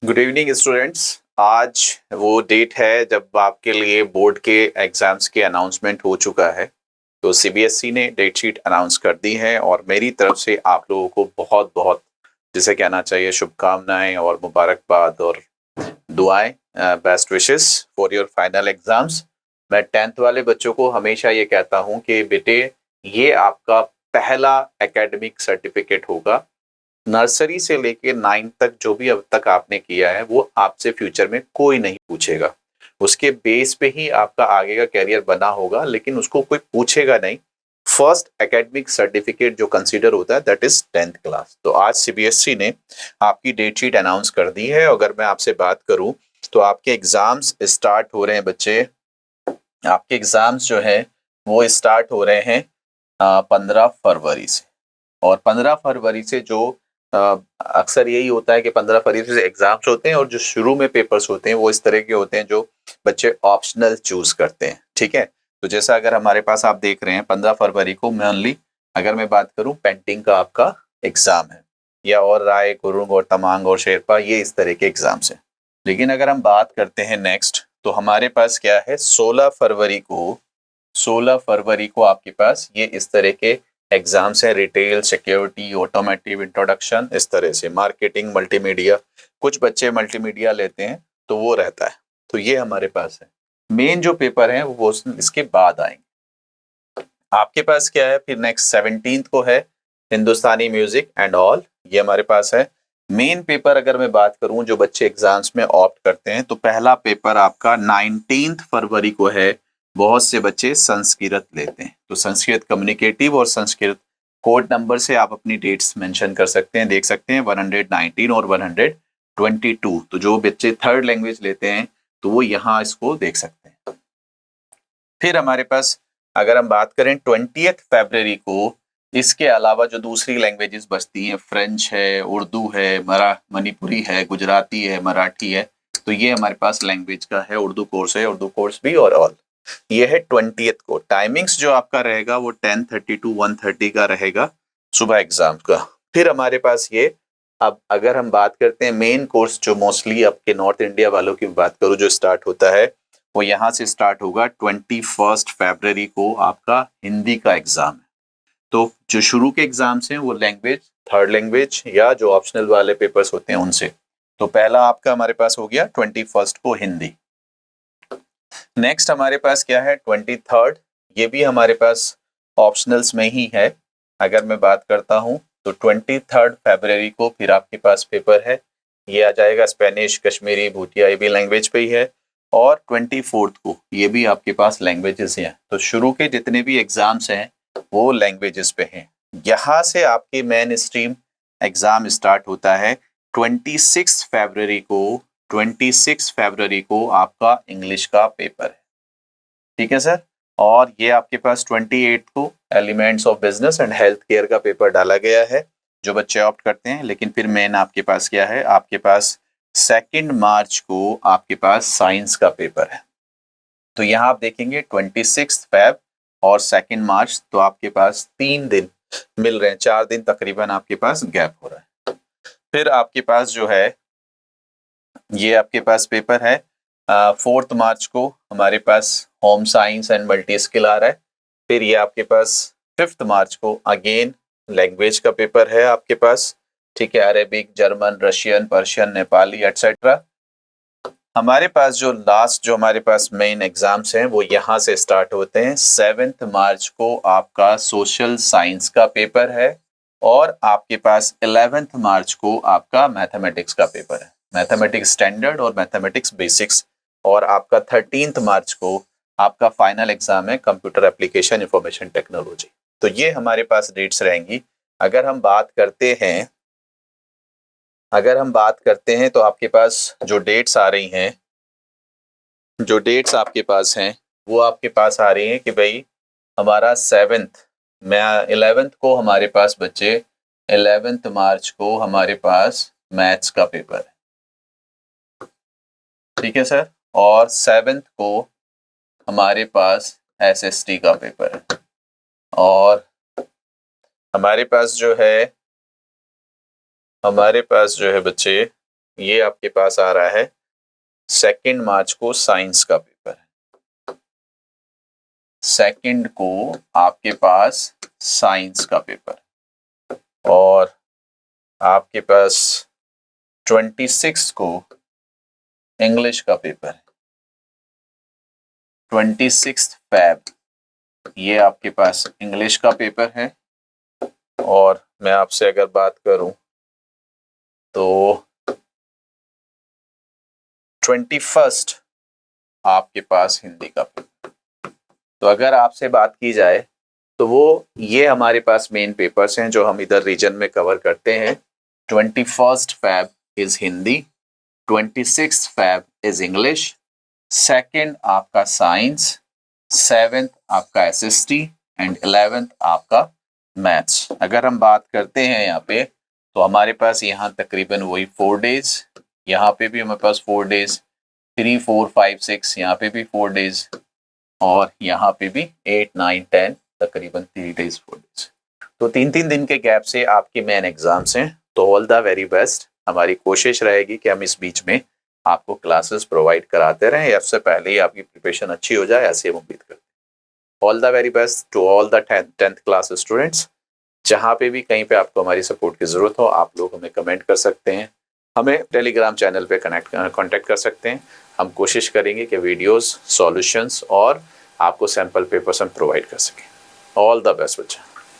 Good evening students. आज वो date है जब आपके लिए बोर्ड के एग्जाम्स के अनाउंसमेंट हो चुका है। तो सीबीएसई ने डेट शीट अनाउंस कर दी है और मेरी तरफ से आप लोगों को बहुत बहुत जिसे कहना चाहिए शुभकामनाएं और मुबारकबाद और दुआएं, best wishes for your final exams. मैं 10th वाले बच्चों को हमेशा ये कहता हूँ कि बेटे, ये आपका पहला एकेडमिक सर्टिफिकेट होगा। नर्सरी से लेके 9 तक जो भी अब तक आपने किया है वो आपसे फ्यूचर में कोई नहीं पूछेगा। उसके बेस पे ही आपका आगे का कैरियर बना होगा, लेकिन उसको कोई पूछेगा नहीं। फर्स्ट एकेडमिक सर्टिफिकेट जो कंसीडर होता है दैट इज 10th क्लास। तो आज सीबीएसई ने आपकी डेट शीट अनाउंस कर दी है। अगर मैं आपसे बात करूं तो आपके एग्जाम्स स्टार्ट हो रहे हैं बच्चे। आपके एग्जाम्स जो है वो स्टार्ट हो रहे हैं 15 फरवरी से। और 15 फरवरी से जो अक्सर यही होता है कि 15 फरवरी से एग्जाम्स होते हैं और जो शुरू में पेपर्स होते हैं वो इस तरह के होते हैं जो बच्चे ऑप्शनल चूज करते हैं। ठीक है, तो जैसा अगर हमारे पास आप देख रहे हैं 15 फरवरी को मेनली अगर मैं बात करूं पेंटिंग का आपका एग्जाम है, या और राय गुरुंग और तमांग और शेरपा, ये इस तरह के एग्जाम्स हैं। लेकिन अगर हम बात करते हैं नेक्स्ट, तो हमारे पास क्या है 16 फरवरी को आपके पास ये इस तरह के एग्जाम्स है। रिटेल, सिक्योरिटी, ऑटोमेटिव, इंट्रोडक्शन, इस तरह से मार्केटिंग, मल्टीमीडिया। कुछ बच्चे मल्टीमीडिया लेते हैं तो वो रहता है। तो ये हमारे पास है। मेन जो पेपर है वो इसके बाद आएंगे। आपके पास क्या है फिर नेक्स्ट 17th को है हिंदुस्तानी म्यूजिक एंड ऑल, ये हमारे पास है। मेन पेपर अगर मैं बात करूं जो बच्चे एग्जाम्स में ऑप्ट करते हैं, तो पहला पेपर आपका 19th फरवरी को है। बहुत से बच्चे संस्कृत लेते हैं, तो संस्कृत कम्युनिकेटिव और संस्कृत कोड नंबर से आप अपनी डेट्स मेंशन कर सकते हैं, देख सकते हैं 119 और 122। तो जो बच्चे थर्ड लैंग्वेज लेते हैं तो वो यहाँ इसको देख सकते हैं। फिर हमारे पास अगर हम बात करें 20th फरवरी को, इसके अलावा जो दूसरी लैंग्वेजेस बचती हैं, फ्रेंच है, उर्दू है, मणिपुरी है, गुजराती है, मराठी है, तो ये हमारे पास लैंग्वेज का है। उर्दू कोर्स है, उर्दू कोर्स भी और ऑल। ये है 20th को। टाइमिंग्स जो आपका रहेगा वो 10:30 to 1:30 का रहेगा सुबह एग्जाम का। फिर हमारे पास ये, अब अगर हम बात करते हैं मेन कोर्स जो मोस्टली आपके नॉर्थ इंडिया वालों की बात करूं जो स्टार्ट होता है, वो यहाँ से स्टार्ट होगा 21 फरवरी को आपका हिंदी का एग्जाम है। तो जो शुरू के एग्जाम्स हैं वो लैंग्वेज, थर्ड लैंग्वेज या जो ऑप्शनल वाले पेपर्स होते हैं उनसे। तो पहला आपका हमारे पास हो गया 21 को हिंदी। नेक्स्ट हमारे पास क्या है 23rd, ये भी हमारे पास ऑप्शनल्स में ही है। अगर मैं बात करता हूँ तो 23 फरवरी को फिर आपके पास पेपर है, ये आ जाएगा स्पेनिश, कश्मीरी, भूटिया, ये भी लैंग्वेज पे ही है। और 24 को ये भी आपके पास लैंग्वेजेस हैं। तो शुरू के जितने भी एग्जाम्स हैं वो लैंग्वेजेस पे हैं। यहाँ से आपकी मेन स्ट्रीम एग्जाम स्टार्ट होता है 26 फरवरी को। 26 फरवरी को आपका इंग्लिश का पेपर है। ठीक है सर। और ये आपके पास 28 को elements of business and health care का पेपर डाला गया है जो बच्चे ऑप्ट करते हैं। लेकिन फिर मेन आपके पास क्या है, आपके पास 2 मार्च को आपके पास साइंस का पेपर है। तो यहाँ आप देखेंगे 26 फेब और 2 मार्च, तो आपके पास 3 दिन मिल रहे हैं, 4 दिन तकरीबन आपके पास गैप हो रहा है। फिर आपके पास जो है ये आपके पास पेपर है 4 मार्च को हमारे पास home science and multi skill आ रहा है। फिर ये आपके पास 5 मार्च को अगेन लैंग्वेज का पेपर है आपके पास। ठीक है, Arabic, German, Russian, Persian, Nepali etcetera. हमारे पास जो लास्ट जो हमारे पास मेन एग्जाम्स हैं वो यहाँ से स्टार्ट होते हैं। 7 मार्च को आपका सोशल साइंस का पेपर है और आपके पास 11 मार्च को आपका मैथमेटिक्स का पेपर है, मैथमेटिक्स स्टैंडर्ड और मैथमेटिक्स बेसिक्स। और आपका 13 मार्च को आपका फाइनल एग्जाम है कंप्यूटर एप्लीकेशन इंफॉर्मेशन टेक्नोलॉजी। तो ये हमारे पास डेट्स रहेंगी। अगर हम बात करते हैं तो आपके पास जो डेट्स आ रही हैं, जो डेट्स आपके पास हैं वो आपके पास आ रही हैं कि भाई हमारा 7th में 11th को हमारे पास बच्चे 11 मार्च को हमारे पास मैथ्स का पेपर है। ठीक है सर। और 7th को हमारे पास एसएसटी का पेपर है। और हमारे पास जो है बच्चे ये आपके पास आ रहा है 2 मार्च को साइंस का पेपर है। 2 को आपके पास साइंस का पेपर, और आपके पास 26 को इंग्लिश का पेपर है। 26 फेब ये आपके पास इंग्लिश का पेपर है। और मैं आपसे अगर बात करूं तो 21 आपके पास हिंदी का पेपर। तो अगर आपसे बात की जाए तो वो ये हमारे पास मेन पेपर्स हैं जो हम इधर रीजन में कवर करते हैं। 21 Feb is Hindi, 26 Feb is English, 2 आपका साइंस, 7 आपका एसएसटी एंड 11 आपका मैथ्स। अगर हम बात करते हैं यहाँ पे तो हमारे पास यहाँ तकरीबन वही 4 डेज, यहाँ पे भी हमारे पास 4 डेज, 3, 4, 5, 6 यहाँ पे भी 4 डेज, और यहाँ पे भी 8, 9, 10 तकरीबन 3 डेज 4 डेज। तो 3-3 दिन के गैप से आपके मेन एग्जाम्स हैं। तो ऑल द वेरी बेस्ट। हमारी कोशिश रहेगी कि हम इस बीच में आपको क्लासेस प्रोवाइड कराते रहें, या उससे पहले ही आपकी प्रिपरेशन अच्छी हो जाए, ऐसी हम उम्मीद करते हैं। All the very best to all the 10th class students. जहाँ पे भी कहीं पे आपको हमारी सपोर्ट की ज़रूरत हो, आप लोग हमें कमेंट कर सकते हैं, हमें टेलीग्राम चैनल पे कांटेक्ट कर सकते हैं। हम कोशिश करेंगे कि वीडियोस, सॉल्यूशंस और आपको सैम्पल पेपर्स हम प्रोवाइड कर सकें। ऑल द बेस्ट बच्चा।